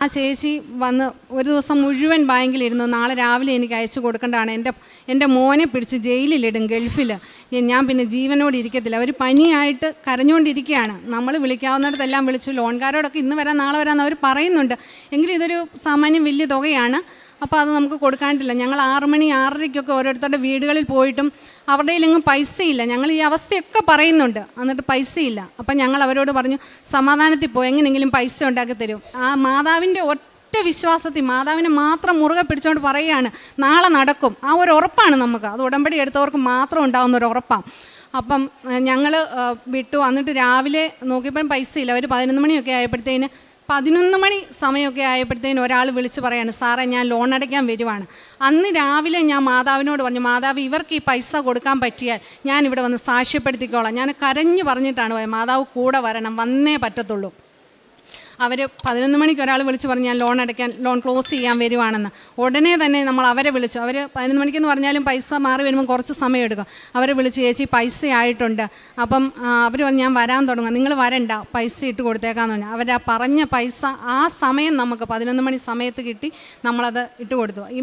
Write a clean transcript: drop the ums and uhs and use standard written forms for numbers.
ആ ചേച്ചി വന്ന് ഒരു ദിവസം മുഴുവൻ ബാങ്കിലിരുന്നു. നാളെ രാവിലെ എനിക്ക് അയച്ചു കൊടുക്കേണ്ടതാണ്. എൻ്റെ മോനെ പിടിച്ച് ജയിലിലിടും ഗൾഫിൽ. ഞാൻ പിന്നെ ജീവനോട് ഇരിക്കത്തില്ല. അവർ പനിയായിട്ട് കരഞ്ഞുകൊണ്ടിരിക്കുകയാണ്. നമ്മൾ വിളിക്കാവുന്നിടത്തെല്ലാം വിളിച്ചു. ലോൺകാരോടൊക്കെ ഇന്ന് വരാം നാളെ വരാമെന്ന് അവർ പറയുന്നുണ്ട്. എങ്കിലും ഇതൊരു സാമാന്യം വലിയ തുകയാണ്. അപ്പോൾ അത് നമുക്ക് കൊടുക്കാണ്ടില്ല. ഞങ്ങൾ 6 മണി 6:30ക്കൊക്കെ ഓരോരുത്തരുടെ വീടുകളിൽ പോയിട്ടും അവരുടെ കയ്യിലെങ്ങും പൈസയില്ല. ഞങ്ങൾ ഈ അവസ്ഥയൊക്കെ പറയുന്നുണ്ട്, എന്നിട്ട് പൈസയില്ല. അപ്പം ഞങ്ങൾ അവരോട് പറഞ്ഞു, സമാധാനത്തിൽ പോയി എങ്ങനെയെങ്കിലും പൈസ ഉണ്ടാക്കി തരും. ആ മാതാവിൻ്റെ ഒറ്റ വിശ്വാസത്തിൽ മാതാവിനെ മാത്രം മുറുകെ പിടിച്ചുകൊണ്ട് പറയുകയാണ്, നാളെ നടക്കും. ആ ഒരു ഉറപ്പാണ് നമുക്ക്. അത് ഉടമ്പടി എടുത്തവർക്ക് മാത്രം ഉണ്ടാകുന്ന ഒരു ഉറപ്പാണ്. അപ്പം ഞങ്ങൾ വിട്ടു. എന്നിട്ട് രാവിലെ നോക്കിയപ്പോൾ പൈസ ഇല്ല. ഒരു 11 മണിയൊക്കെ ആയപ്പോഴത്തേന് 11 മണി സമയമൊക്കെ ആയപ്പോഴത്തേനും ഒരാൾ വിളിച്ച് പറയാണ്, സാറേ ഞാൻ ലോൺ അടയ്ക്കാൻ വരുവാണ്. അന്ന് രാവിലെ ഞാൻ മാതാവിനോട് പറഞ്ഞു, മാതാവ് ഇവർക്ക് ഈ പൈസ കൊടുക്കാൻ പറ്റിയാൽ ഞാനിവിടെ വന്ന് സാക്ഷ്യപ്പെടുത്തിക്കോളാം. ഞാൻ കരഞ്ഞു പറഞ്ഞിട്ടാണ് പോയത്, മാതാവ് കൂടെ വരണം, വന്നേ പറ്റത്തുള്ളൂ. അവർ 11 മണിക്ക് ഒരാൾ വിളിച്ച് പറഞ്ഞു, ഞാൻ ലോൺ ക്ലോസ് ചെയ്യാൻ വരുവാണെന്ന്. ഉടനെ തന്നെ നമ്മൾ അവരെ വിളിച്ചു. അവർ 11 മണിക്കെന്ന് പറഞ്ഞാലും പൈസ മാറി വരുമ്പോൾ കുറച്ച് സമയം എടുക്കും. അവരെ വിളിച്ച്, ചേച്ചി പൈസ ആയിട്ടുണ്ട്. അപ്പം അവർ പറഞ്ഞു, ഞാൻ വരാൻ തുടങ്ങാം, നിങ്ങൾ വരണ്ട, പൈസ ഇട്ട് കൊടുത്തേക്കാന്ന് പറഞ്ഞു. അവർ ആ പറഞ്ഞ പൈസ ആ സമയം നമുക്ക് 11 മണി സമയത്ത് കിട്ടി. നമ്മളത് ഇട്ട് കൊടുത്തു. ഈ